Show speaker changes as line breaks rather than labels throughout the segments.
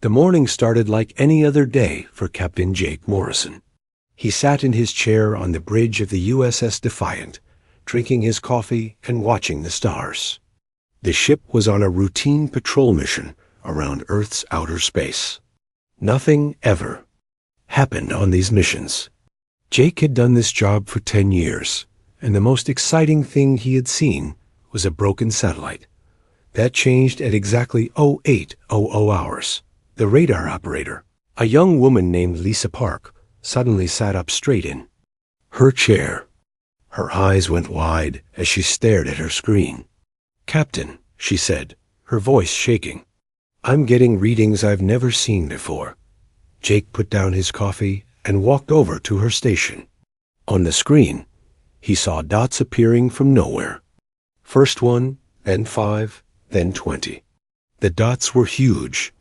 The morning started like any other day for Captain Jake Morrison. He sat in his chair on the bridge of the USS Defiant, drinking his coffee and watching the stars. The ship was on a routine patrol mission around Earth's outer space. Nothing ever happened on these missions. Jake had done this job for 10 years, and the most exciting thing he had seen was a broken satellite. That changed at exactly 0800 hours. The radar operator, a young woman named Lisa Park, suddenly sat up straight in her chair. Her eyes went wide as she stared at her screen. "Captain," she said, her voice shaking, "I'm getting readings I've never seen before." Jake put down his coffee and walked over to her station. On the screen, he saw dots appearing from nowhere. First 1, then 5, then 20. The dots were huge,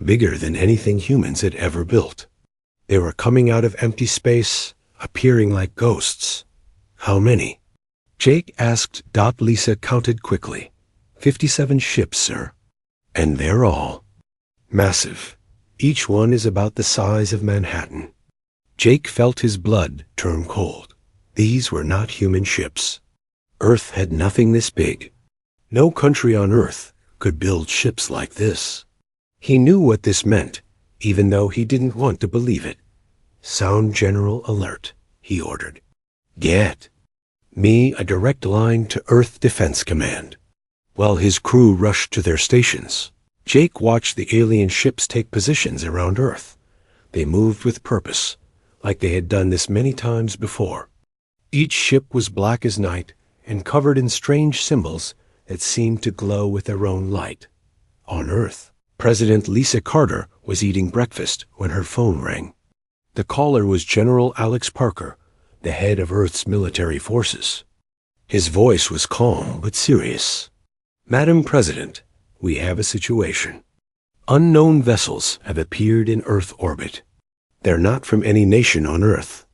bigger than anything humans had ever built. They were coming out of empty space, appearing like ghosts. How many? Jake asked. Lisa counted quickly. 57 ships, sir. And they're all massive. Each one is about the size of Manhattan. Jake felt his blood turn cold. These were not human ships. Earth had nothing this big. No country on Earth could build ships like this. He knew what this meant, even though he didn't want to believe it. "Sound General Alert," he ordered. "Get me a direct line to Earth Defense Command." While his crew rushed to their stations, Jake watched the alien ships take positions around Earth. They moved with purpose, like they had done this many times before. Each ship was black as night and covered in strange symbols that seemed to glow with their own light. On Earth, President Lisa Carter was eating breakfast when her phone rang. The caller was General Alex Parker, the head of Earth's military forces. His voice was calm but serious. "Madam President, we have a situation. Unknown vessels have appeared in Earth orbit. They're not from any nation on Earth."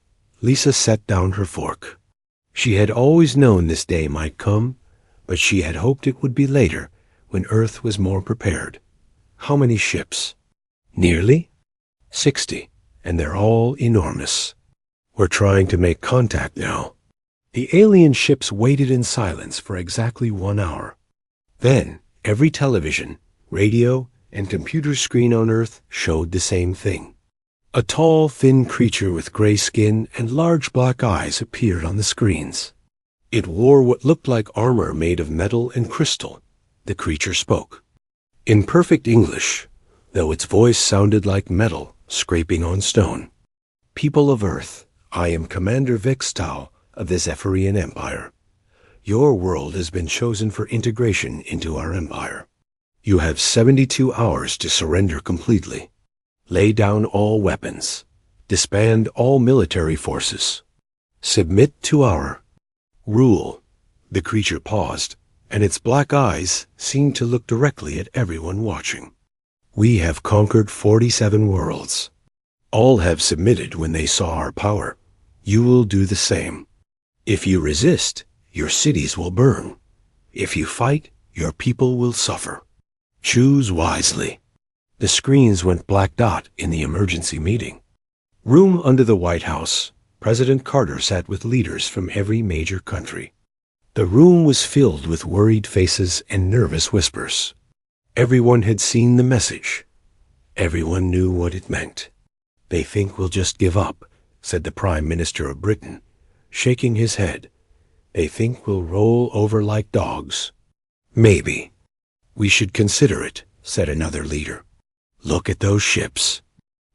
Lisa set down her fork. She had always known this day might come, but she had hoped it would be later, when Earth was more prepared. "How many ships?" "Nearly 60, and they're all enormous. We're trying to make contact now." The alien ships waited in silence for exactly 1 hour. Then, every television, radio, and computer screen on Earth showed the same thing. A tall, thin creature with gray skin and large black eyes appeared on the screens. It wore what looked like armor made of metal and crystal. The creature spoke in perfect English, though its voice sounded like metal scraping on stone. "People of Earth, I am Commander Vextau of the Zephyrian Empire. Your world has been chosen for integration into our empire. You have 72 hours to surrender completely. Lay down all weapons. Disband all military forces. Submit to our rule." The creature paused, and its black eyes seemed to look directly at everyone watching. "We have conquered 47 worlds. All have submitted when they saw our power. You will do the same. If you resist, your cities will burn. If you fight, your people will suffer. Choose wisely." The screens went black dot in the emergency meeting. Room under the White House, President Carter sat with leaders from every major country. The room was filled with worried faces and nervous whispers. Everyone had seen the message. Everyone knew what it meant. "They think we'll just give up," said the Prime Minister of Britain, shaking his head. "They think we'll roll over like dogs." "Maybe. We should consider it," said another leader. "Look at those ships.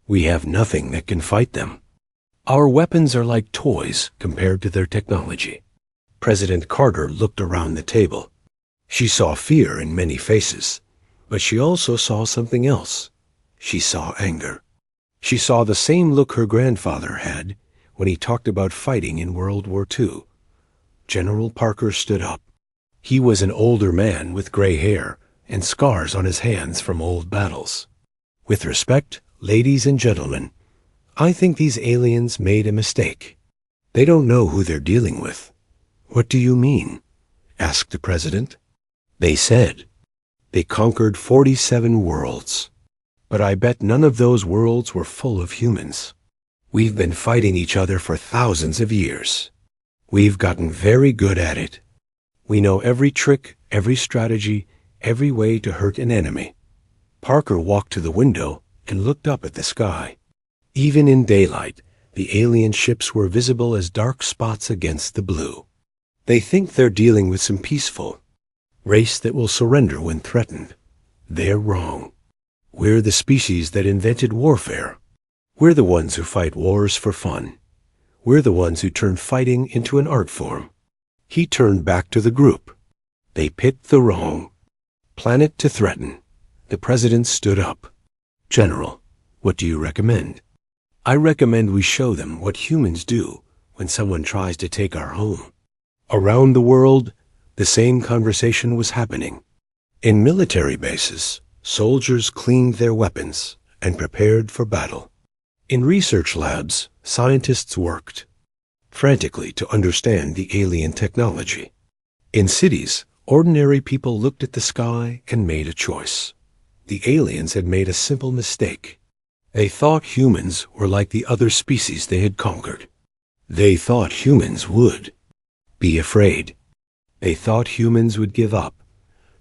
We have nothing that can fight them. Our weapons are like toys compared to their technology." President Carter looked around the table. She saw fear in many faces, but she also saw something else. She saw anger. She saw the same look her grandfather had when he talked about fighting in World War II. General Parker stood up. He was an older man with gray hair and scars on his hands from old battles. "With respect, ladies and gentlemen, I think these aliens made a mistake. They don't know who they're dealing with." "What do you mean?" asked the president. "They said they conquered 47 worlds. But I bet none of those worlds were full of humans. We've been fighting each other for thousands of years. We've gotten very good at it. We know every trick, every strategy, every way to hurt an enemy. Parker walked to the window and looked up at the sky. Even in daylight, the alien ships were visible as dark spots against the blue. They think they're dealing with some peaceful race that will surrender when threatened. They're wrong. We're the species that invented warfare. We're the ones who fight wars for fun. We're the ones who turned fighting into an art form. He turned back to the group. They picked the wrong planet to threaten. The president stood up. General, what do you recommend? I recommend we show them what humans do when someone tries to take our home. Around the world, the same conversation was happening. In military bases, soldiers cleaned their weapons and prepared for battle. In research labs, scientists worked frantically to understand the alien technology. In cities, ordinary people looked at the sky and made a choice. The aliens had made a simple mistake. They thought humans were like the other species they had conquered. They thought humans would be afraid. They thought humans would give up.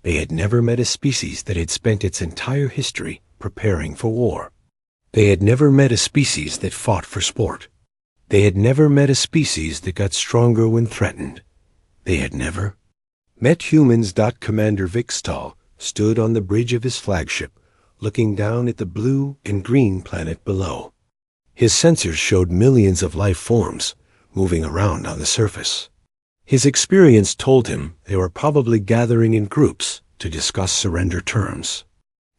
They had never met a species that had spent its entire history preparing for war. They had never met a species that fought for sport. They had never met a species that got stronger when threatened. They had never met humans. Commander Vikstall stood on the bridge of his flagship, looking down at the blue and green planet below. His sensors showed millions of life forms moving around on the surface. His experience told him they were probably gathering in groups to discuss surrender terms.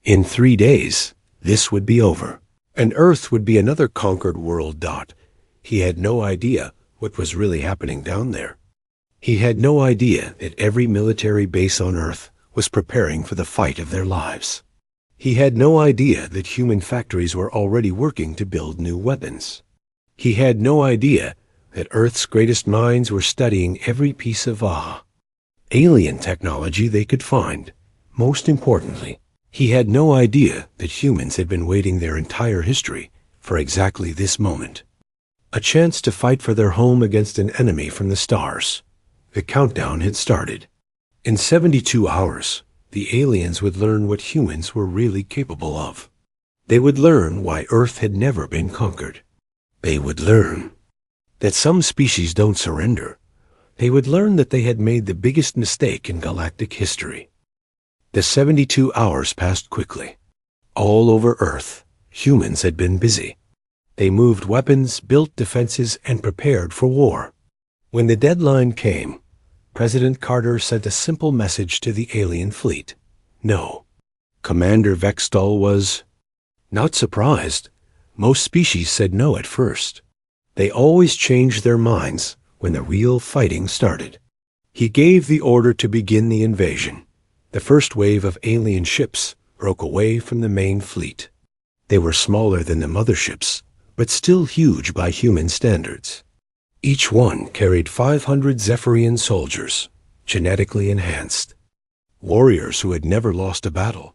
In 3 days, this would be over, and Earth would be another conquered world. He had no idea what was really happening down there. He had no idea that every military base on Earth was preparing for the fight of their lives. He had no idea that human factories were already working to build new weapons. He had no idea that Earth's greatest minds were studying every piece of alien technology they could find. Most importantly, he had no idea that humans had been waiting their entire history for exactly this moment. A chance to fight for their home against an enemy from the stars. The countdown had started. In 72 hours, the aliens would learn what humans were really capable of. They would learn why Earth had never been conquered. They would learn that some species don't surrender. They would learn that they had made the biggest mistake in galactic history. The 72 hours passed quickly. All over Earth, humans had been busy. They moved weapons, built defenses, and prepared for war. When the deadline came, President Carter sent a simple message to the alien fleet. No. Commander Vextall was not surprised. Most species said no at first. They always changed their minds when the real fighting started. He gave the order to begin the invasion. The first wave of alien ships broke away from the main fleet. They were smaller than the motherships, but still huge by human standards. Each one carried 500 Zephyrian soldiers, genetically enhanced. Warriors who had never lost a battle.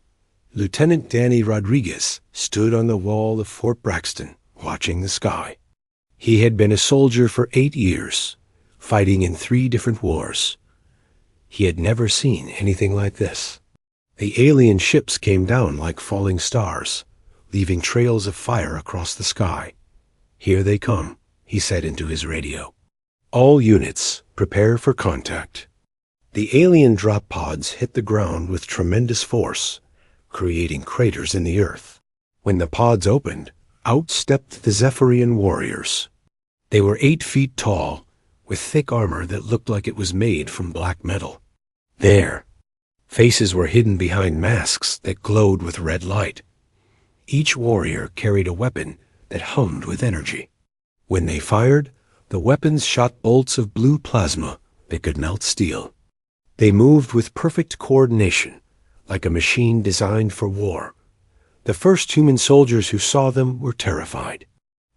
Lieutenant Danny Rodriguez stood on the wall of Fort Braxton, watching the sky. He had been a soldier for 8 years, fighting in 3 different wars. He had never seen anything like this. The alien ships came down like falling stars, leaving trails of fire across the sky. Here they come, he said into his radio. All units, prepare for contact. The alien drop pods hit the ground with tremendous force, creating craters in the earth. When the pods opened, out stepped the Zephyrian warriors. They were 8 feet tall, with thick armor that looked like it was made from black metal. Their faces were hidden behind masks that glowed with red light. Each warrior carried a weapon that hummed with energy. When they fired, the weapons shot bolts of blue plasma that could melt steel. They moved with perfect coordination, like a machine designed for war. The first human soldiers who saw them were terrified.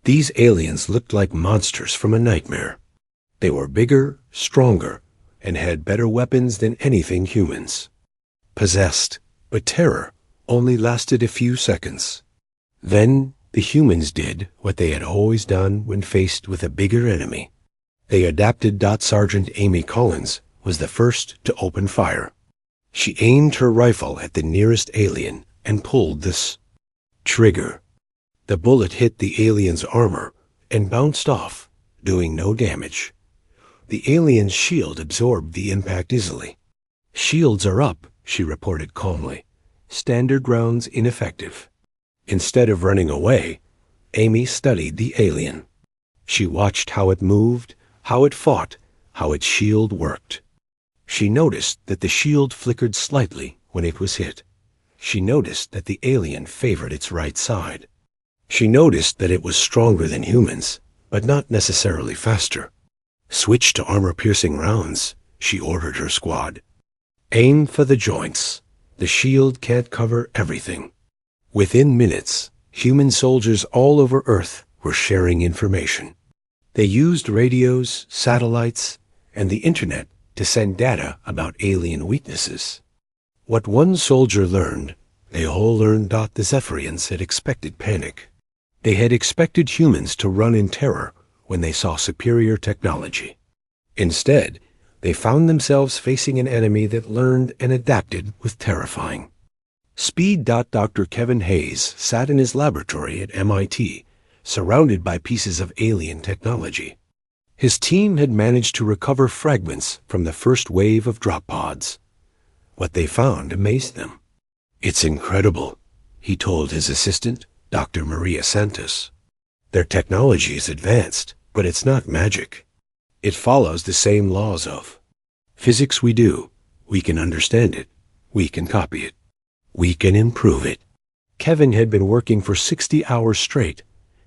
These aliens looked like monsters from a nightmare. They were bigger, stronger, and had better weapons than anything humans possessed. But terror only lasted a few seconds. Then the humans did what they had always done when faced with a bigger enemy. They adapted. Sergeant Amy Collins was the first to open fire. She aimed her rifle at the nearest alien and pulled this trigger. The bullet hit the alien's armor and bounced off, doing no damage. The alien's shield absorbed the impact easily. "Shields are up," she reported calmly. "Standard rounds ineffective." Instead of running away, Amy studied the alien. She watched how it moved, how it fought, how its shield worked. She noticed that the shield flickered slightly when it was hit. She noticed that the alien favored its right side. She noticed that it was stronger than humans, but not necessarily faster. "Switch to armor-piercing rounds," she ordered her squad. "Aim for the joints. The shield can't cover everything." Within minutes, human soldiers all over Earth were sharing information. They used radios, satellites, and the internet to send data about alien weaknesses. What one soldier learned, they all learned. The Zephyrians had expected panic. They had expected humans to run in terror when they saw superior technology. Instead, they found themselves facing an enemy that learned and adapted with terrifying speed. Dr. Kevin Hayes sat in his laboratory at MIT, surrounded by pieces of alien technology. His team had managed to recover fragments from the first wave of drop pods. What they found amazed them. "It's incredible," he told his assistant, Dr. Maria Santos. "Their technology is advanced, but it's not magic. It follows the same laws of physics we do. We can understand it. We can copy it. We can improve it." Kevin had been working for 60 hours straight,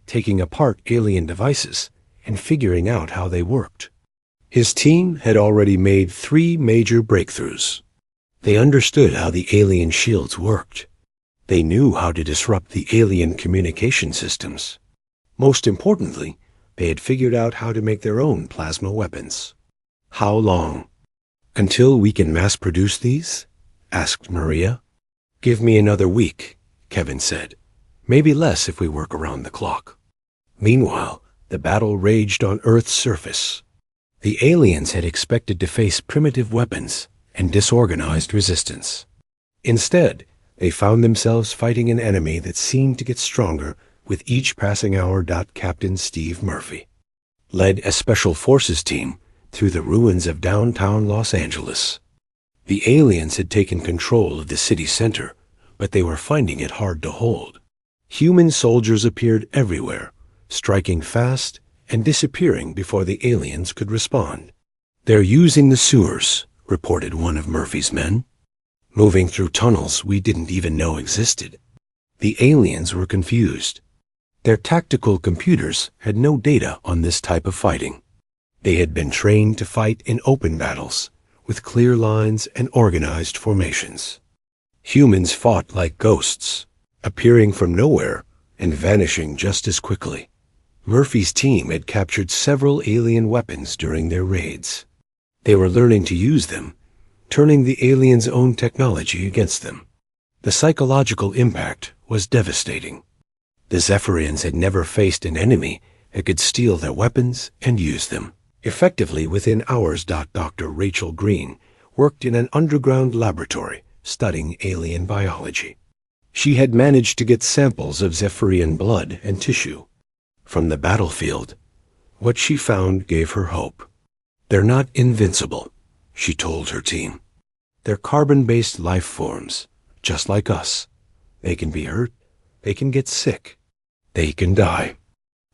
taking apart alien devices and figuring out how they worked. His team had already made 3 major breakthroughs. They understood how the alien shields worked. They knew how to disrupt the alien communication systems. Most importantly, they had figured out how to make their own plasma weapons. "How long?" "Until we can mass-produce these?" asked Maria. "Give me another week," Kevin said. "Maybe less if we work around the clock." Meanwhile, the battle raged on Earth's surface. The aliens had expected to face primitive weapons and disorganized resistance. Instead, they found themselves fighting an enemy that seemed to get stronger with each passing hour. Captain Steve Murphy led a special forces team through the ruins of downtown Los Angeles. The aliens had taken control of the city center, but they were finding it hard to hold. Human soldiers appeared everywhere, striking fast and disappearing before the aliens could respond. "They're using the sewers," reported one of Murphy's men. "Moving through tunnels we didn't even know existed." The aliens were confused. Their tactical computers had no data on this type of fighting. They had been trained to fight in open battles, with clear lines and organized formations. Humans fought like ghosts, appearing from nowhere and vanishing just as quickly. Murphy's team had captured several alien weapons during their raids. They were learning to use them, turning the aliens' own technology against them. The psychological impact was devastating. The Zephyrians had never faced an enemy that could steal their weapons and use them effectively within hours. Dr. Rachel Green worked in an underground laboratory studying alien biology. She had managed to get samples of Zephyrian blood and tissue. From the battlefield, what she found gave her hope. "They're not invincible," she told her team. "They're carbon-based life forms, just like us. They can be hurt, they can get sick, they can die."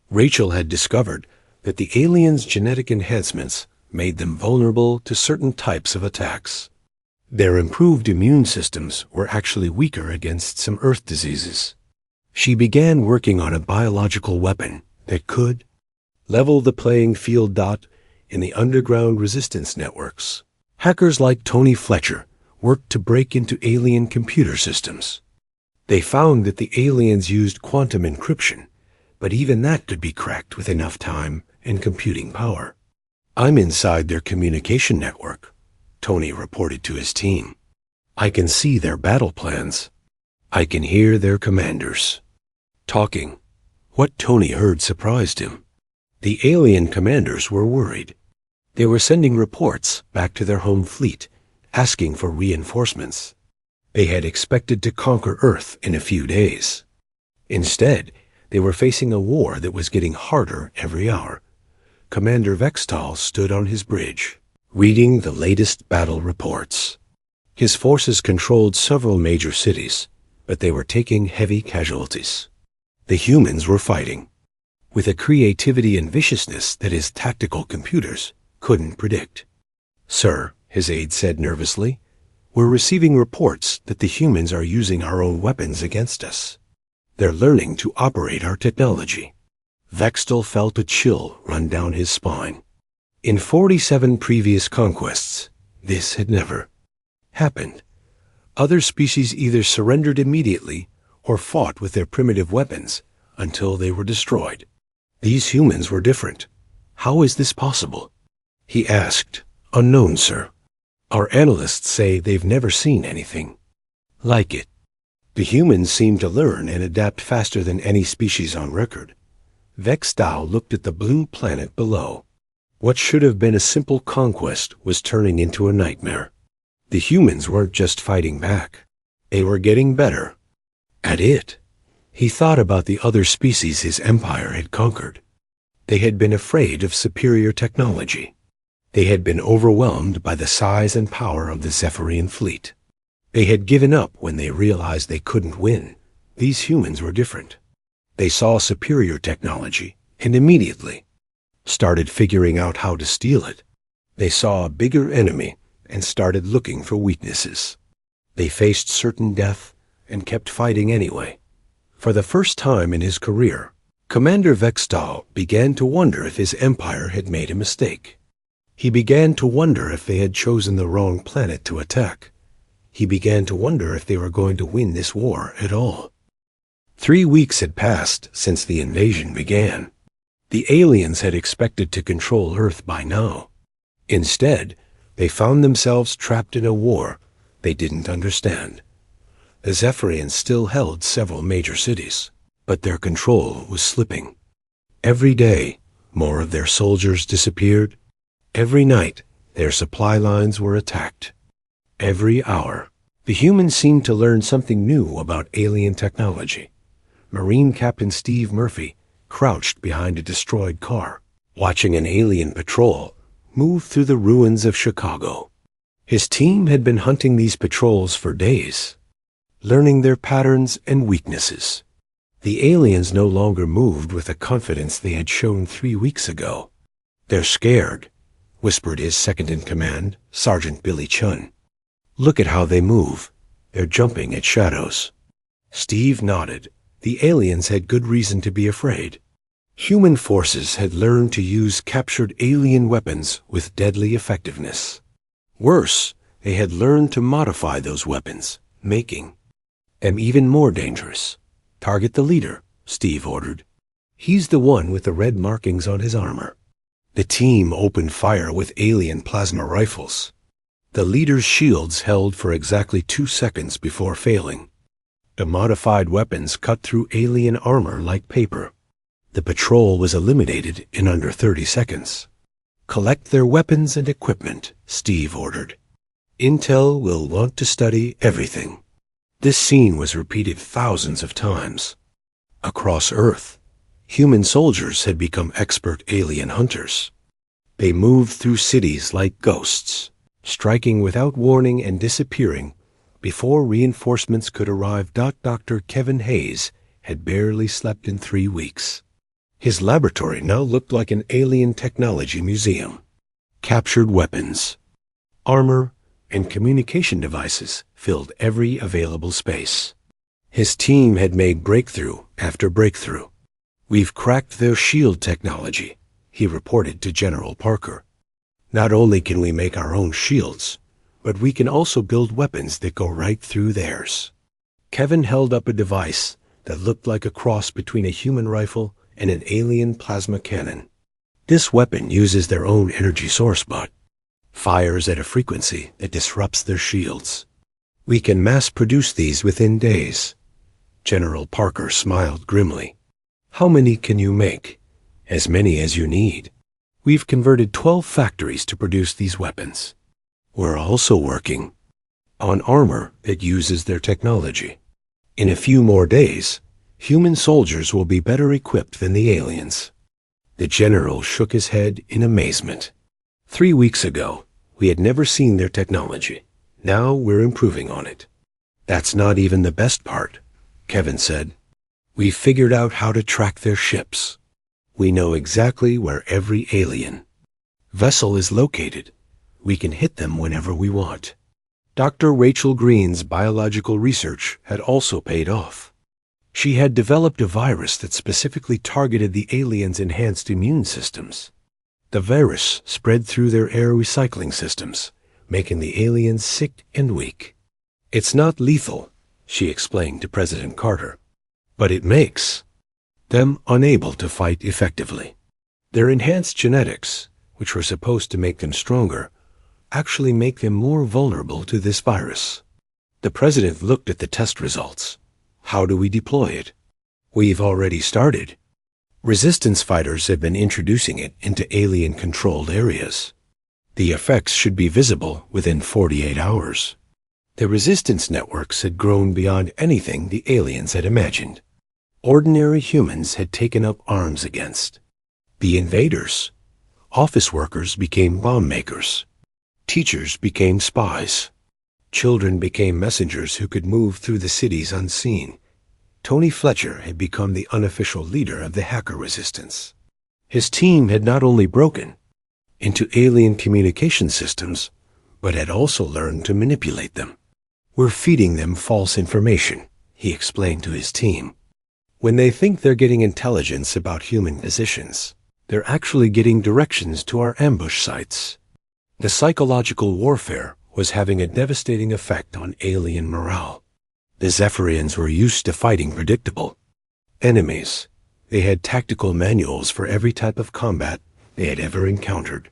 Rachel had discovered that the aliens' genetic enhancements made them vulnerable to certain types of attacks. Their improved immune systems were actually weaker against some Earth diseases. She began working on a biological weapon that could level the playing field. In the underground resistance networks, hackers like Tony Fletcher worked to break into alien computer systems. They found that the aliens used quantum encryption, but even that could be cracked with enough time and computing power. "I'm inside their communication network," Tony reported to his team. "I can see their battle plans. I can hear their commanders. talking. What Tony heard surprised him. The alien commanders were worried. They were sending reports back to their home fleet, asking for reinforcements. They had expected to conquer Earth in a few days. Instead, they were facing a war that was getting harder every hour. Commander Vextal stood on his bridge, reading the latest battle reports. His forces controlled several major cities, but they were taking heavy casualties. The humans were fighting with a creativity and viciousness that his tactical computers couldn't predict. "Sir," his aide said nervously, "we're receiving reports that the humans are using our own weapons against us. They're learning to operate our technology." Vextal felt a chill run down his spine. In 47 previous conquests, this had never happened. Other species either surrendered immediately or fought with their primitive weapons until they were destroyed. These humans were different. "How is this possible?" he asked. "Unknown, sir. Our analysts say they've never seen anything like it." The humans seemed to learn and adapt faster than any species on record. Vextal looked at the blue planet below. What should have been a simple conquest was turning into a nightmare. The humans weren't just fighting back. They were getting better at it. He thought about the other species his empire had conquered. They had been afraid of superior technology. They had been overwhelmed by the size and power of the Zephyrian fleet. They had given up when they realized they couldn't win. These humans were different. They saw superior technology and immediately started figuring out how to steal it. They saw a bigger enemy and started looking for weaknesses. They faced certain death and kept fighting anyway. For the first time in his career, Commander Vextal began to wonder if his empire had made a mistake. He began to wonder if they had chosen the wrong planet to attack. He began to wonder if they were going to win this war at all. 3 weeks had passed since the invasion began. The aliens had expected to control Earth by now. Instead, they found themselves trapped in a war they didn't understand. The Zephyrians still held several major cities, but their control was slipping. Every day, more of their soldiers disappeared. Every night, their supply lines were attacked. Every hour, the humans seemed to learn something new about alien technology. Marine Captain Steve Murphy crouched behind a destroyed car, watching an alien patrol move through the ruins of Chicago. His team had been hunting these patrols for days, learning their patterns and weaknesses. The aliens no longer moved with the confidence they had shown 3 weeks ago. "They're scared," whispered his second-in-command, Sergeant Billy Chun. "Look at how they move. They're jumping at shadows." Steve nodded. The aliens had good reason to be afraid. Human forces had learned to use captured alien weapons with deadly effectiveness. Worse, they had learned to modify those weapons, making them even more dangerous. "Target the leader," Steve ordered. "He's the one with the red markings on his armor." The team opened fire with alien plasma rifles. The leader's shields held for exactly 2 seconds before failing. The modified weapons cut through alien armor like paper. The patrol was eliminated in under 30 seconds. "Collect their weapons and equipment," Steve ordered. "Intel will want to study everything." This scene was repeated thousands of times. Across Earth, human soldiers had become expert alien hunters. They moved through cities like ghosts, striking without warning and disappearing before reinforcements could arrive. Dr. Kevin Hayes had barely slept in 3 weeks. His laboratory now looked like an alien technology museum. Captured weapons, armor, and communication devices filled every available space. His team had made breakthrough after breakthrough. "We've cracked their shield technology," he reported to General Parker. "Not only can we make our own shields, but we can also build weapons that go right through theirs." Kevin held up a device that looked like a cross between a human rifle and an alien plasma cannon. "This weapon uses their own energy source but fires at a frequency that disrupts their shields. We can mass produce these within days. General Parker smiled grimly. How many can you make? As many as you need. We've converted 12 factories to produce these weapons. We're also working on armor that uses their technology. In a few more days, human soldiers will be better equipped than the aliens. The general shook his head in amazement. 3 weeks ago, we had never seen their technology. Now we're improving on it. That's not even the best part, Kevin said. We've figured out how to track their ships. We know exactly where every alien vessel is located. We can hit them whenever we want. Dr. Rachel Green's biological research had also paid off. She had developed a virus that specifically targeted the aliens' enhanced immune systems. The virus spread through their air recycling systems, making the aliens sick and weak. It's not lethal, she explained to President Carter, but it makes them unable to fight effectively. Their enhanced genetics, which were supposed to make them stronger, actually make them more vulnerable to this virus. The president looked at the test results. How do we deploy it? We've already started. Resistance fighters have been introducing it into alien-controlled areas. The effects should be visible within 48 hours. The resistance networks had grown beyond anything the aliens had imagined. Ordinary humans had taken up arms against the invaders. Office workers became bomb makers. Teachers became spies. Children became messengers who could move through the cities unseen. Tony Fletcher had become the unofficial leader of the hacker resistance. His team had not only broken into alien communication systems, but had also learned to manipulate them. We're feeding them false information, he explained to his team. When they think they're getting intelligence about human positions, they're actually getting directions to our ambush sites. The psychological warfare was having a devastating effect on alien morale. The Zephyrians were used to fighting predictable enemies. They had tactical manuals for every type of combat they had ever encountered.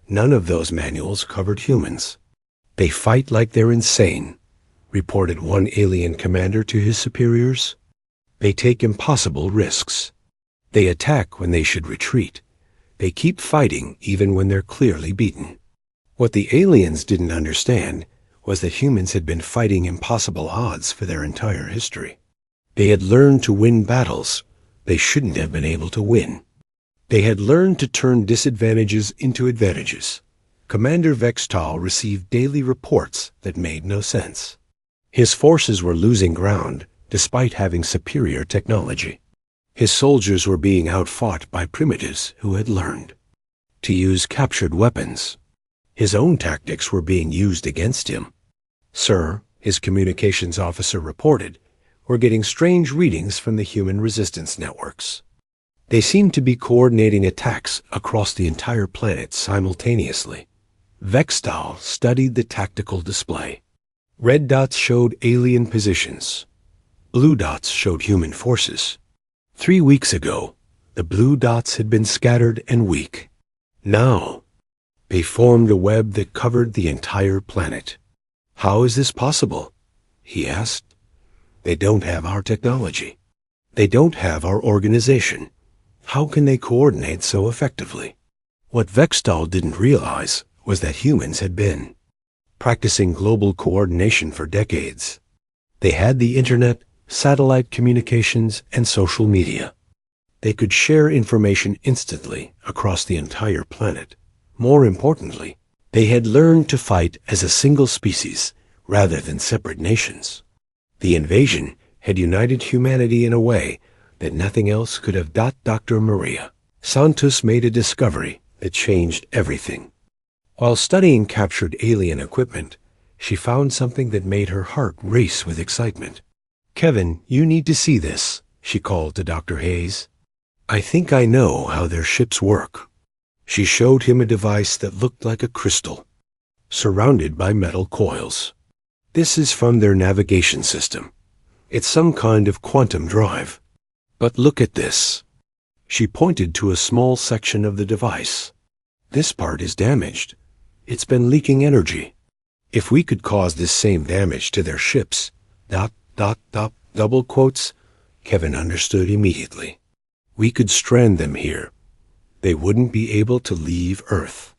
None of those manuals covered humans. They fight like they're insane, reported one alien commander to his superiors. They take impossible risks. They attack when they should retreat. They keep fighting even when they're clearly beaten. What the aliens didn't understand was that humans had been fighting impossible odds for their entire history. They had learned to win battles they shouldn't have been able to win. They had learned to turn disadvantages into advantages. Commander Vextal received daily reports that made no sense. His forces were losing ground despite having superior technology. His soldiers were being outfought by primitives who had learned to use captured weapons. His own tactics were being used against him. Sir, his communications officer reported, we're getting strange readings from the human resistance networks. They seem to be coordinating attacks across the entire planet simultaneously. Vextal studied the tactical display. Red dots showed alien positions. Blue dots showed human forces. 3 weeks ago, the blue dots had been scattered and weak. Now, they formed a web that covered the entire planet. How is this possible? He asked. They don't have our technology. They don't have our organization. How can they coordinate so effectively? What Vextal didn't realize was that humans had been practicing global coordination for decades. They had the internet, satellite communications, and social media. They could share information instantly across the entire planet. More importantly, they had learned to fight as a single species rather than separate nations. The invasion had united humanity in a way that nothing else could have. Dr. Maria Santos made a discovery that changed everything. While studying captured alien equipment, she found something that made her heart race with excitement. Kevin, you need to see this, she called to Dr. Hayes. I think I know how their ships work. She showed him a device that looked like a crystal, surrounded by metal coils. This is from their navigation system. It's some kind of quantum drive. But look at this. She pointed to a small section of the device. This part is damaged. It's been leaking energy. If we could cause this same damage to their ships, Double quotes. Kevin understood immediately. We could strand them here. They wouldn't be able to leave Earth.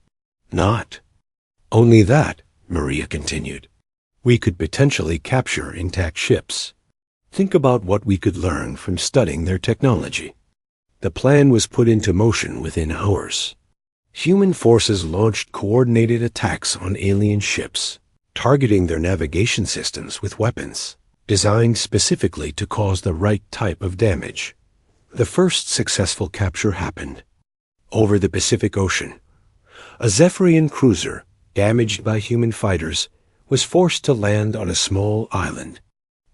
Not only that, Maria continued. We could potentially capture intact ships. Think about what we could learn from studying their technology. The plan was put into motion within hours. Human forces launched coordinated attacks on alien ships, targeting their navigation systems with weapons designed specifically to cause the right type of damage. The first successful capture happened over the Pacific Ocean. A Zephyrian cruiser, damaged by human fighters, was forced to land on a small island.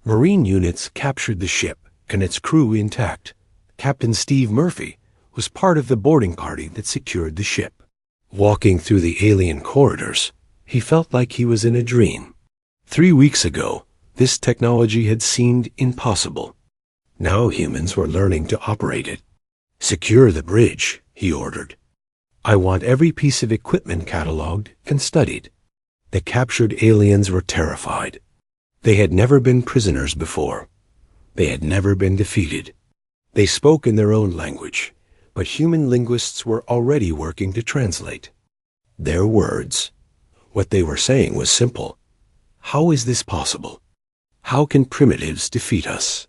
Marine units captured the ship and its crew intact. Captain Steve Murphy was part of the boarding party that secured the ship. Walking through the alien corridors, he felt like he was in a dream. 3 weeks ago, this technology had seemed impossible. Now humans were learning to operate it. Secure the bridge, he ordered. I want every piece of equipment cataloged and studied. The captured aliens were terrified. They had never been prisoners before. They had never been defeated. They spoke in their own language, but human linguists were already working to translate their words. What they were saying was simple. How is this possible? How can primitives defeat us?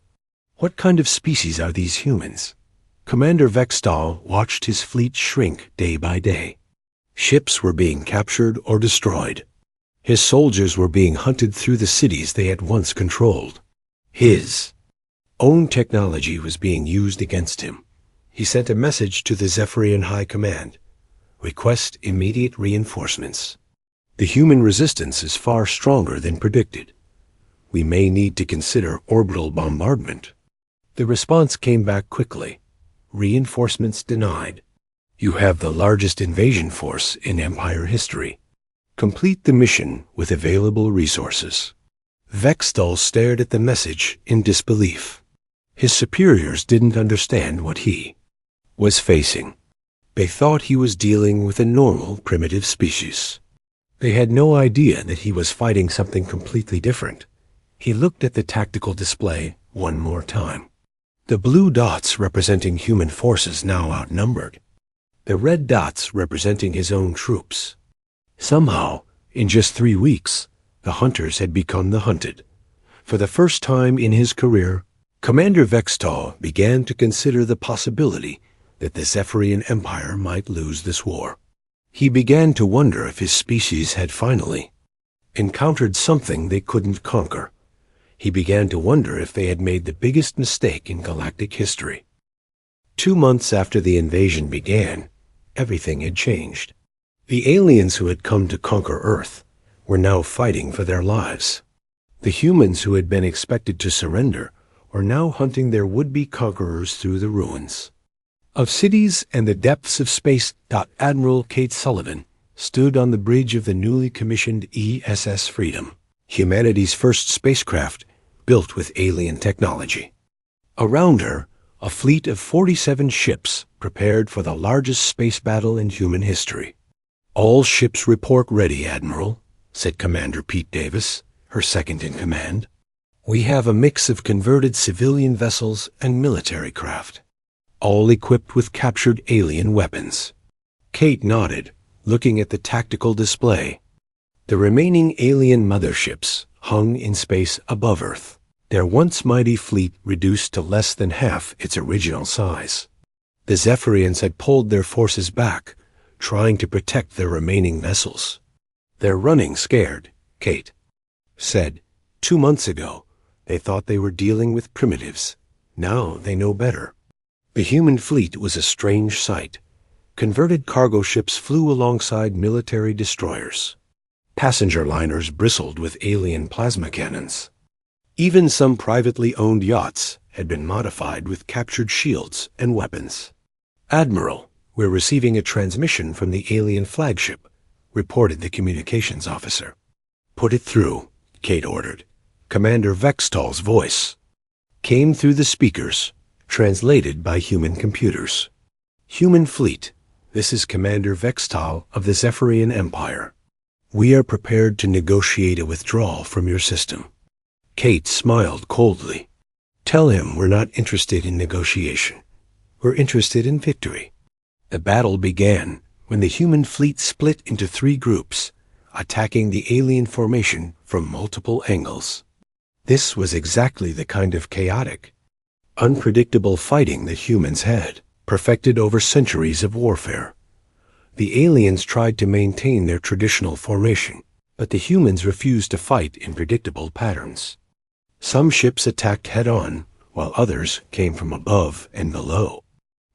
What kind of species are these humans? Commander Vextal watched his fleet shrink day by day. Ships were being captured or destroyed. His soldiers were being hunted through the cities they had once controlled. His own technology was being used against him. He sent a message to the Zephyrian High Command. Request immediate reinforcements. The human resistance is far stronger than predicted. We may need to consider orbital bombardment. The response came back quickly. Reinforcements denied. You have the largest invasion force in Empire history. Complete the mission with available resources. Vextal stared at the message in disbelief. His superiors didn't understand what he was facing. They thought he was dealing with a normal primitive species. They had no idea that he was fighting something completely different. He looked at the tactical display one more time. The blue dots representing human forces now outnumbered. The red dots representing his own troops. Somehow, in just 3 weeks, the hunters had become the hunted. For the first time in his career, Commander Vextal began to consider the possibility that the Zephyrian Empire might lose this war. He began to wonder if his species had finally encountered something they couldn't conquer. He began to wonder if they had made the biggest mistake in galactic history. 2 months after the invasion began, everything had changed. The aliens who had come to conquer Earth were now fighting for their lives. The humans who had been expected to surrender were now hunting their would-be conquerors through the ruins of cities and the depths of space. Admiral Kate Sullivan stood on the bridge of the newly commissioned ESS Freedom, humanity's first spacecraft built with alien technology. Around her, a fleet of 47 ships prepared for the largest space battle in human history. All ships report ready, Admiral, said Commander Pete Davis, her second in command. We have a mix of converted civilian vessels and military craft, all equipped with captured alien weapons. Kate nodded, looking at the tactical display. The remaining alien motherships hung in space above Earth, their once mighty fleet reduced to less than half its original size. The Zephyrians had pulled their forces back, trying to protect their remaining vessels. They're running scared, Kate said. 2 months ago, they thought they were dealing with primitives. Now they know better. The human fleet was a strange sight. Converted cargo ships flew alongside military destroyers. Passenger liners bristled with alien plasma cannons. Even some privately owned yachts had been modified with captured shields and weapons. Admiral, we're receiving a transmission from the alien flagship, reported the communications officer. Put it through, Kate ordered. Commander Vextal's voice came through the speakers, translated by human computers. Human fleet, this is Commander Vextal of the Zephyrian Empire. We are prepared to negotiate a withdrawal from your system. Kate smiled coldly. Tell him we're not interested in negotiation. We're interested in victory. The battle began when the human fleet split into 3 groups, attacking the alien formation from multiple angles. This was exactly the kind of chaotic, unpredictable fighting that humans had, perfected over centuries of warfare. The aliens tried to maintain their traditional formation, but the humans refused to fight in predictable patterns. Some ships attacked head-on, while others came from above and below.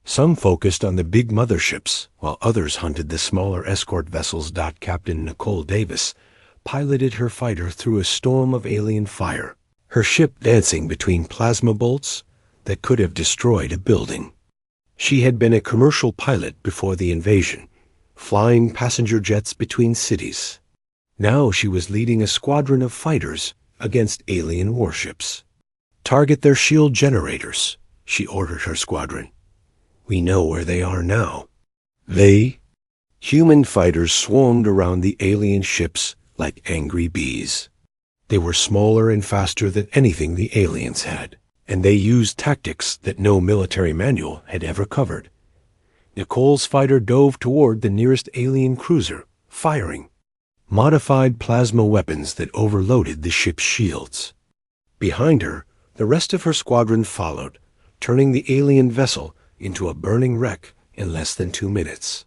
Some focused on the big motherships, while others hunted the smaller escort vessels. Captain Nicole Davis piloted her fighter through a storm of alien fire, her ship dancing between plasma bolts that could have destroyed a building. She had been a commercial pilot before the invasion, flying passenger jets between cities. Now she was leading a squadron of fighters against alien warships. "Target their shield generators," she ordered her squadron. "We know where they are now." Human fighters swarmed around the alien ships like angry bees. They were smaller and faster than anything the aliens had, and they used tactics that no military manual had ever covered. Nicole's fighter dove toward the nearest alien cruiser, firing modified plasma weapons that overloaded the ship's shields. Behind her, the rest of her squadron followed, turning the alien vessel into a burning wreck in less than 2 minutes.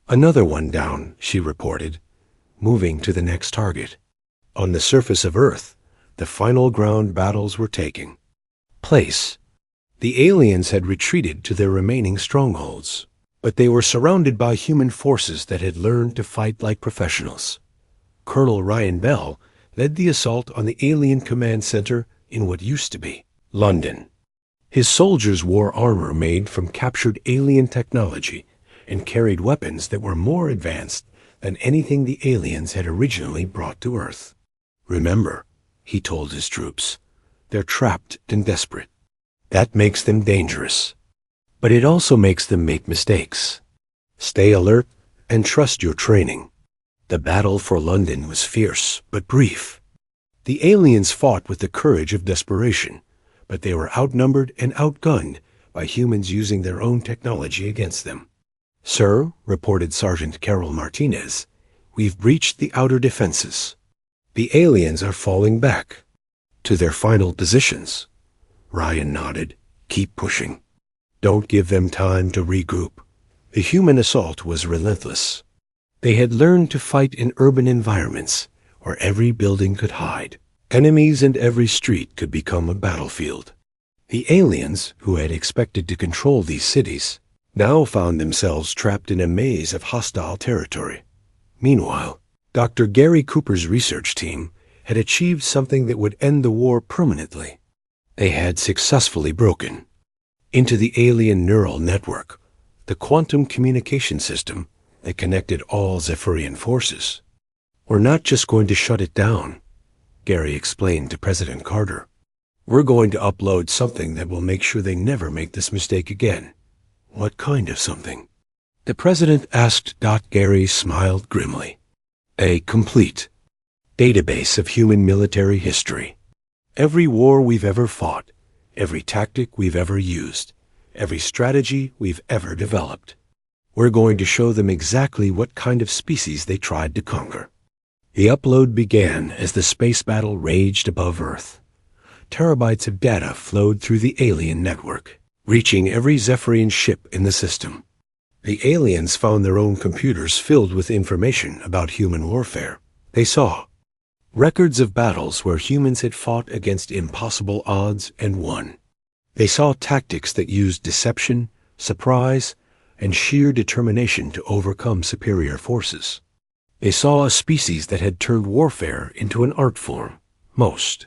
"Another one down," she reported, moving to the next target. On the surface of Earth, the final ground battles were taking place. The aliens had retreated to their remaining strongholds, but they were surrounded by human forces that had learned to fight like professionals. Colonel Ryan Bell led the assault on the Alien Command Center in what used to be London. His soldiers wore armor made from captured alien technology and carried weapons that were more advanced than anything the aliens had originally brought to Earth. "Remember," he told his troops, "they're trapped and desperate. That makes them dangerous. But it also makes them make mistakes. Stay alert and trust your training." The battle for London was fierce but brief. The aliens fought with the courage of desperation, but they were outnumbered and outgunned by humans using their own technology against them. "Sir," reported Sergeant Carol Martinez, "we've breached the outer defenses. The aliens are falling back to their final positions." Ryan nodded. "Keep pushing. Don't give them time to regroup." The human assault was relentless. They had learned to fight in urban environments where every building could hide. Enemies and every street could become a battlefield. The aliens, who had expected to control these cities, now found themselves trapped in a maze of hostile territory. Meanwhile, Dr. Gary Cooper's research team had achieved something that would end the war permanently. They had successfully broken into the alien neural network, the quantum communication system that connected all Zephyrian forces. "We're not just going to shut it down," Gary explained to President Carter. "We're going to upload something that will make sure they never make this mistake again." "What kind of something?" the president asked. Gary smiled grimly. "A complete database of human military history. Every war we've ever fought, every tactic we've ever used, every strategy we've ever developed. We're going to show them exactly what kind of species they tried to conquer." The upload began as the space battle raged above Earth. Terabytes of data flowed through the alien network, reaching every Zephyrian ship in the system. The aliens found their own computers filled with information about human warfare. They saw records of battles where humans had fought against impossible odds and won. They saw tactics that used deception, surprise, and sheer determination to overcome superior forces. They saw a species that had turned warfare into an art form. Most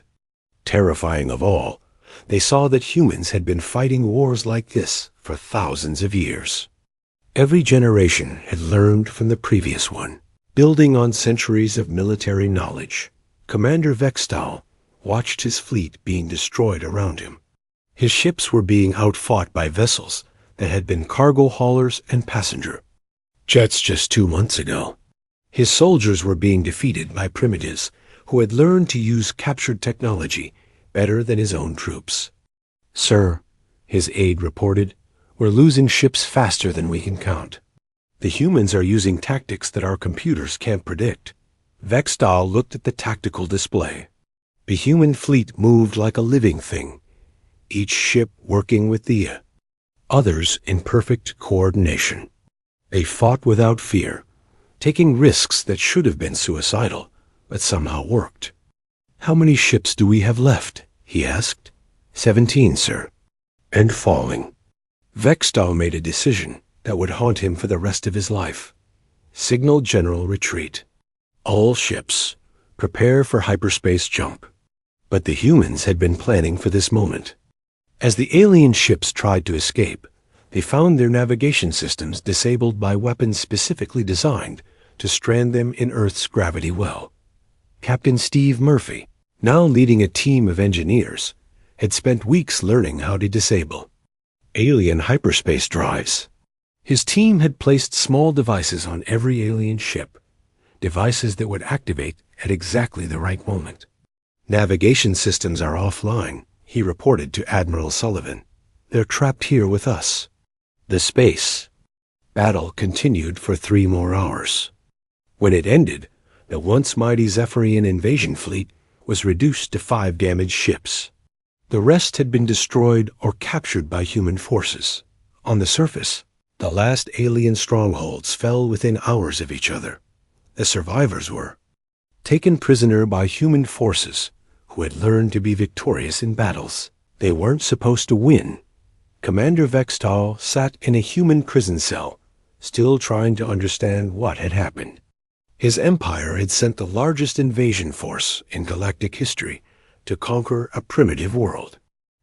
terrifying of all, they saw that humans had been fighting wars like this for thousands of years. Every generation had learned from the previous one, building on centuries of military knowledge. Commander Vextal watched his fleet being destroyed around him. His ships were being outfought by vessels that had been cargo haulers and passenger jets just 2 months ago. His soldiers were being defeated by primitives who had learned to use captured technology better than his own troops. "Sir," his aide reported, "we're losing ships faster than we can count. The humans are using tactics that our computers can't predict." Vextal looked at the tactical display. The human fleet moved like a living thing, each ship working with the others in perfect coordination. They fought without fear, taking risks that should have been suicidal, but somehow worked. "How many ships do we have left?" he asked. 17, sir. And falling. Vextal made a decision that would haunt him for the rest of his life. Signal general retreat. All ships, prepare for hyperspace jump. But the humans had been planning for this moment. As the alien ships tried to escape, they found their navigation systems disabled by weapons specifically designed to strand them in Earth's gravity well. Captain Steve Murphy, now leading a team of engineers, had spent weeks learning how to disable alien hyperspace drives. His team had placed small devices on every alien ship, devices that would activate at exactly the right moment. "Navigation systems are offline," he reported to Admiral Sullivan. "They're trapped here with us." The space battle continued for 3 more hours. When it ended, the once mighty Zephyrian invasion fleet was reduced to 5 damaged ships. The rest had been destroyed or captured by human forces. On the surface, the last alien strongholds fell within hours of each other. The survivors were taken prisoner by human forces who had learned to be victorious in battles they weren't supposed to win. Commander Vextal sat in a human prison cell, still trying to understand what had happened. His empire had sent the largest invasion force in galactic history to conquer a primitive world.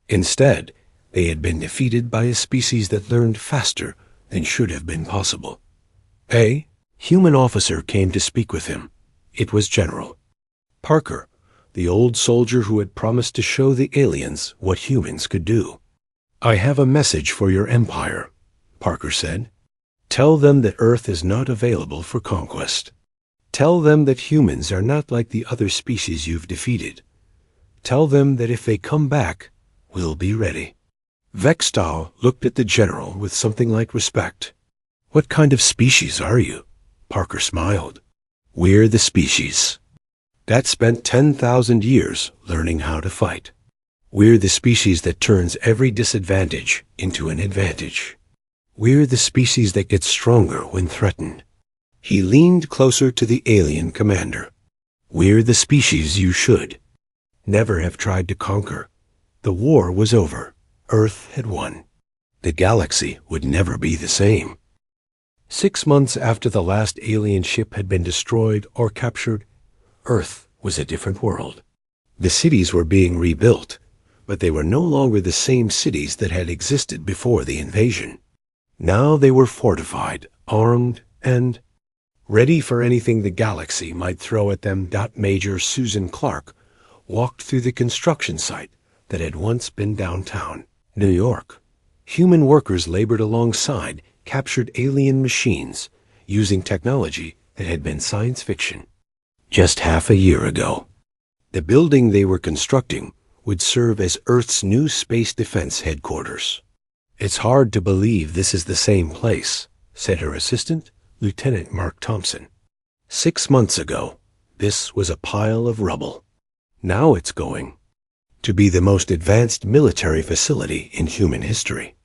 Instead, they had been defeated by a species that learned faster than should have been possible. A human officer came to speak with him. It was General Parker, the old soldier who had promised to show the aliens what humans could do. "I have a message for your empire," Parker said. "Tell them that Earth is not available for conquest. Tell them that humans are not like the other species you've defeated. Tell them that if they come back, we'll be ready." Vextal looked at the general with something like respect. "What kind of species are you?" Parker smiled. "We're the species that spent 10,000 years learning how to fight. We're the species that turns every disadvantage into an advantage. We're the species that gets stronger when threatened." He leaned closer to the alien commander. "We're the species you should never have tried to conquer. The war was over. Earth had won. The galaxy would never be the same." 6 months after the last alien ship had been destroyed or captured, Earth was a different world. The cities were being rebuilt, but they were no longer the same cities that had existed before the invasion. Now they were fortified, armed, and ready for anything the galaxy might throw at them. Major Susan Clark walked through the construction site that had once been downtown New York. Human workers labored alongside captured alien machines using technology that had been science fiction. Just half a year ago, the building they were constructing would serve as Earth's new space defense headquarters. "It's hard to believe this is the same place," said her assistant, Lieutenant Mark Thompson. 6 months ago, this was a pile of rubble. Now it's going to be the most advanced military facility in human history.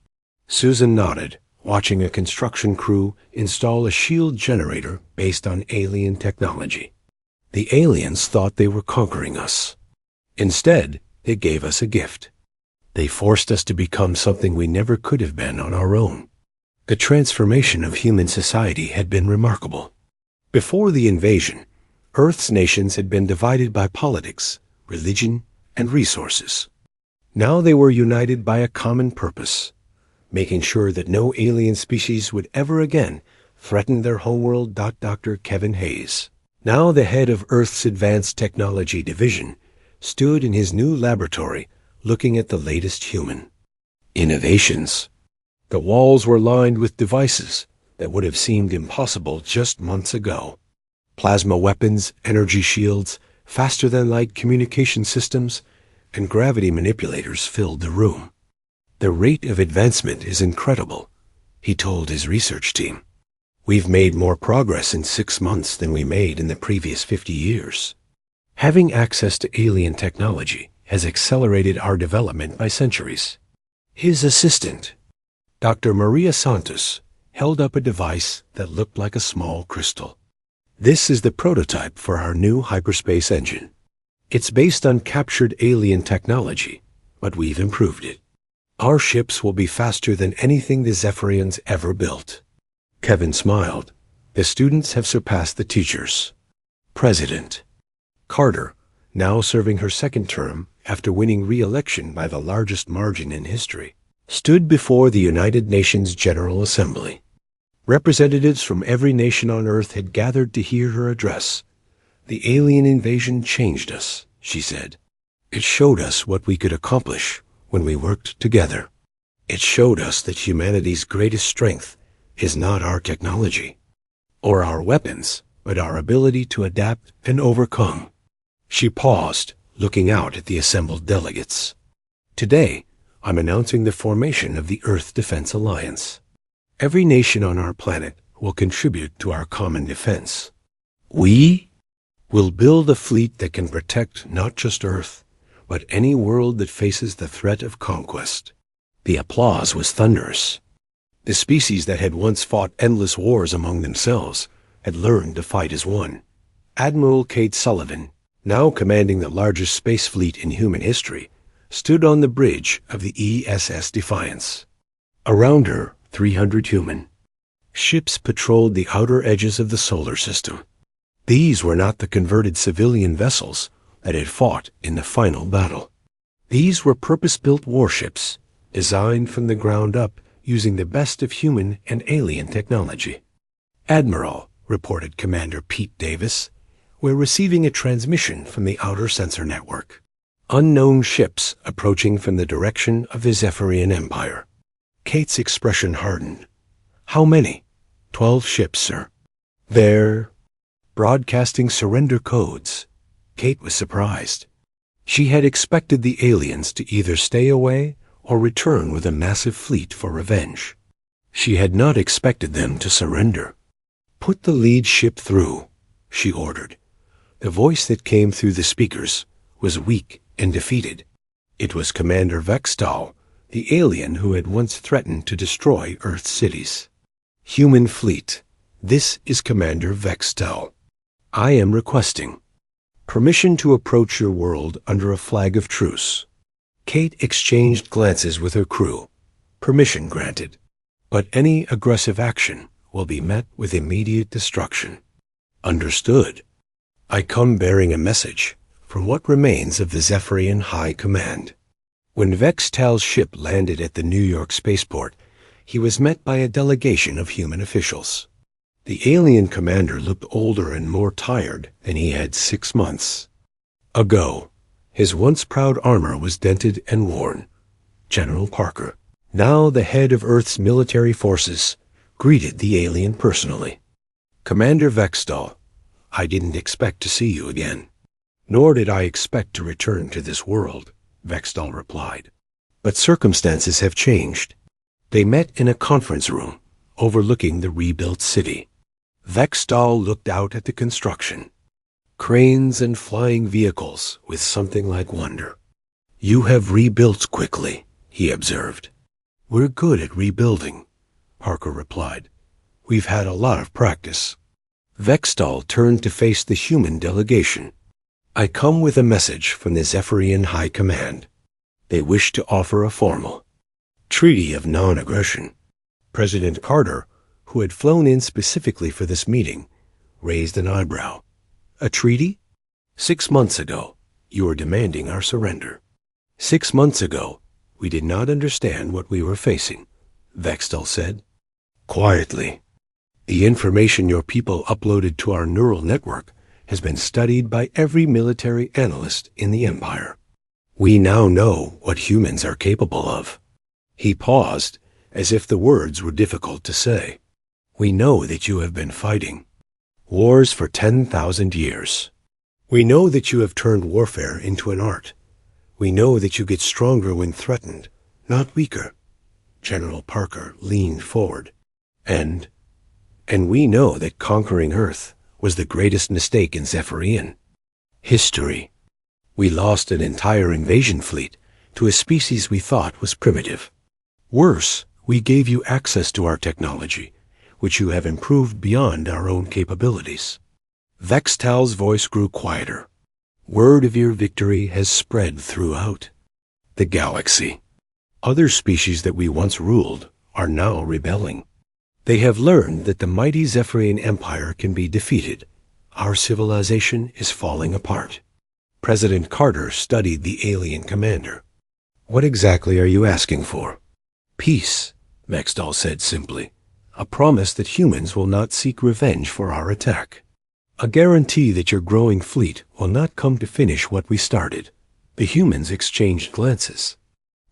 Susan nodded, watching a construction crew install a shield generator based on alien technology. The aliens thought they were conquering us. Instead, they gave us a gift. They forced us to become something we never could have been on our own. The transformation of human society had been remarkable. Before the invasion, Earth's nations had been divided by politics, religion, and resources. Now they were united by a common purpose, making sure that no alien species would ever again threaten their homeworld. Dr. Kevin Hayes, now the head of Earth's Advanced Technology Division, stood in his new laboratory looking at the latest human innovations. The walls were lined with devices that would have seemed impossible just months ago. Plasma weapons, energy shields, faster-than-light communication systems, and gravity manipulators filled the room. The rate of advancement is incredible, he told his research team. We've made more progress in 6 months than we made in the previous 50 years. Having access to alien technology has accelerated our development by centuries. His assistant, Dr. Maria Santos, held up a device that looked like a small crystal. This is the prototype for our new hyperspace engine. It's based on captured alien technology, but we've improved it. Our ships will be faster than anything the Zephyrians ever built. Kevin smiled. The students have surpassed the teachers. President Carter, now serving her second term after winning re-election by the largest margin in history, stood before the United Nations General Assembly. Representatives from every nation on Earth had gathered to hear her address. The alien invasion changed us, she said. It showed us what we could accomplish when we worked together. It showed us that humanity's greatest strength is not our technology or our weapons, but our ability to adapt and overcome. She paused, looking out at the assembled delegates. Today, I'm announcing the formation of the Earth Defense Alliance. Every nation on our planet will contribute to our common defense. We will build a fleet that can protect not just Earth, but any world that faces the threat of conquest. The applause was thunderous. The species that had once fought endless wars among themselves had learned to fight as one. Admiral Kate Sullivan, now commanding the largest space fleet in human history, stood on the bridge of the ESS Defiance. Around her, 300 human ships patrolled the outer edges of the solar system. These were not the converted civilian vessels that had fought in the final battle. These were purpose-built warships, designed from the ground up using the best of human and alien technology. Admiral, reported Commander Pete Davis, we're receiving a transmission from the outer sensor network. Unknown ships approaching from the direction of the Zephyrian Empire. Kate's expression hardened. How many? 12 ships, sir. They're broadcasting surrender codes. Kate was surprised. She had expected the aliens to either stay away or return with a massive fleet for revenge. She had not expected them to surrender. Put the lead ship through, she ordered. The voice that came through the speakers was weak and defeated. It was Commander Vextal, the alien who had once threatened to destroy Earth's cities. Human fleet, this is Commander Vextal. I am requesting permission to approach your world under a flag of truce. Kate exchanged glances with her crew. Permission granted. But any aggressive action will be met with immediate destruction. Understood. I come bearing a message from what remains of the Zephyrian High Command. When Vextal's ship landed at the New York spaceport, he was met by a delegation of human officials. The alien commander looked older and more tired than he had 6 months ago. His once proud armor was dented and worn. General Parker, now the head of Earth's military forces, greeted the alien personally. Commander Vextal, I didn't expect to see you again. Nor did I expect to return to this world, Vextal replied. But circumstances have changed. They met in a conference room overlooking the rebuilt city. Vextal looked out at the construction. Cranes and flying vehicles with something like wonder. You have rebuilt quickly, he observed. We're good at rebuilding, Parker replied. We've had a lot of practice. Vextal turned to face the human delegation. I come with a message from the Zephyrian High Command. They wish to offer a formal treaty of non-aggression. President Carter, who had flown in specifically for this meeting, raised an eyebrow. A treaty? 6 months ago, you were demanding our surrender. 6 months ago, we did not understand what we were facing, Vextal said. Quietly, the information your people uploaded to our neural network has been studied by every military analyst in the Empire. We now know what humans are capable of. He paused, as if the words were difficult to say. We know that you have been fighting wars for 10,000 years. We know that you have turned warfare into an art. We know that you get stronger when threatened, not weaker. General Parker leaned forward. And we know that conquering Earth was the greatest mistake in Zephyrian history. We lost an entire invasion fleet to a species we thought was primitive. Worse, we gave you access to our technology, which you have improved beyond our own capabilities. Vextal's voice grew quieter. Word of your victory has spread throughout the galaxy. Other species that we once ruled are now rebelling. They have learned that the mighty Zephyrian Empire can be defeated. Our civilization is falling apart. President Carter studied the alien commander. What exactly are you asking for? Peace, Vextal said simply. A promise that humans will not seek revenge for our attack. A guarantee that your growing fleet will not come to finish what we started. The humans exchanged glances.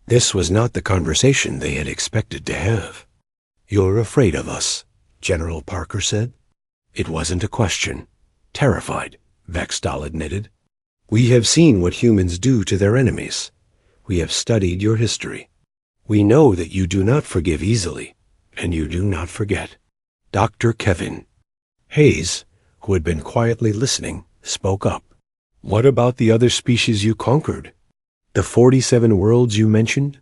This was not the conversation they had expected to have. You're afraid of us, General Parker said. It wasn't a question. Terrified, Vextal admitted. We have seen what humans do to their enemies. We have studied your history. We know that you do not forgive easily, and you do not forget. Dr. Kevin Hayes, who had been quietly listening, spoke up. What about the other species you conquered? The 47 worlds you mentioned?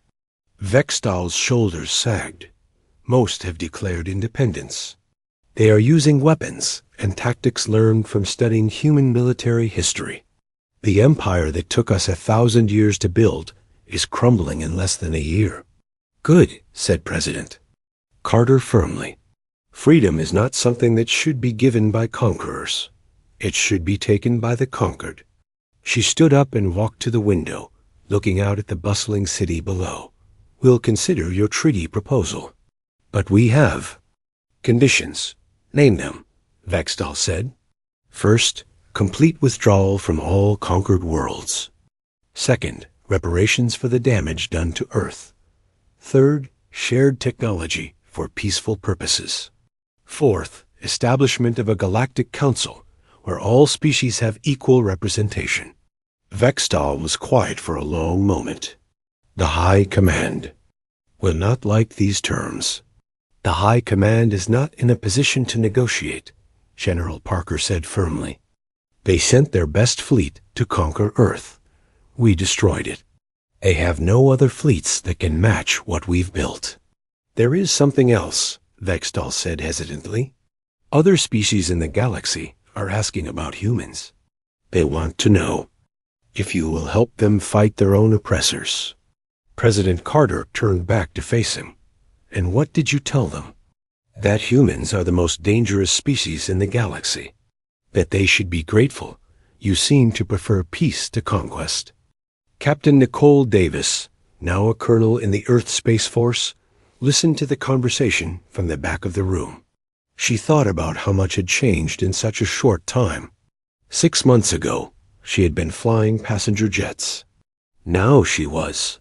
Vextal's shoulders sagged. Most have declared independence. They are using weapons and tactics learned from studying human military history. The empire that took us 1,000 years to build is crumbling in less than a year. Good, said President Carter firmly. Freedom is not something that should be given by conquerors. It should be taken by the conquered. She stood up and walked to the window, looking out at the bustling city below. We'll consider your treaty proposal. But we have conditions. Name them, Vextal said. First, complete withdrawal from all conquered worlds. Second, reparations for the damage done to Earth. Third, shared technology for peaceful purposes. Fourth, establishment of a galactic council where all species have equal representation. Vextal was quiet for a long moment. The High Command will not like these terms. The High Command is not in a position to negotiate, General Parker said firmly. They sent their best fleet to conquer Earth. We destroyed it. They have no other fleets that can match what we've built. There is something else, Vextal said hesitantly. Other species in the galaxy are asking about humans. They want to know if you will help them fight their own oppressors. President Carter turned back to face him. And what did you tell them? That humans are the most dangerous species in the galaxy. That they should be grateful. You seem to prefer peace to conquest. Captain Nicole Davis, now a colonel in the Earth Space Force, listened to the conversation from the back of the room. She thought about how much had changed in such a short time. 6 months ago, she had been flying passenger jets. Now she was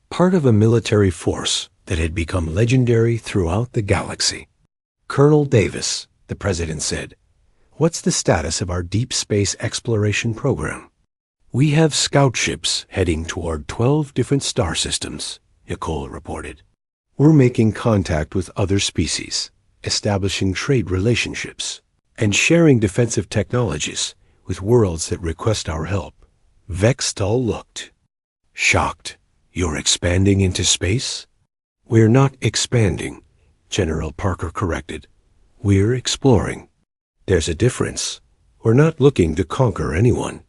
part of a military force that had become legendary throughout the galaxy. Colonel Davis, the president said, what's the status of our deep space exploration program? We have scout ships heading toward 12 different star systems, Nicole reported. We're making contact with other species, establishing trade relationships, and sharing defensive technologies with worlds that request our help. Vextal looked shocked. You're expanding into space? We're not expanding, General Parker corrected. We're exploring. There's a difference. We're not looking to conquer anyone.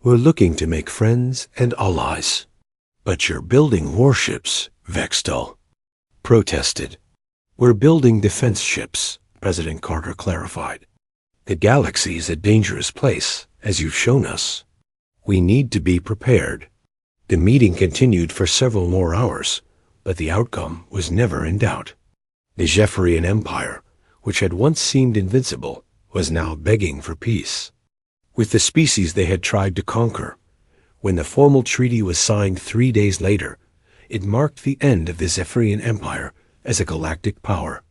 We're looking to make friends and allies. But you're building warships, Vextal protested. We're building defense ships, President Carter clarified. The galaxy is a dangerous place, as you've shown us. We need to be prepared. The meeting continued for several more hours, but the outcome was never in doubt. The Zephyrian Empire, which had once seemed invincible, was now begging for peace. With the species they had tried to conquer, when the formal treaty was signed 3 days later, it marked the end of the Zephyrian Empire as a galactic power.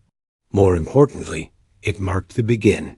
More importantly, it marked the begin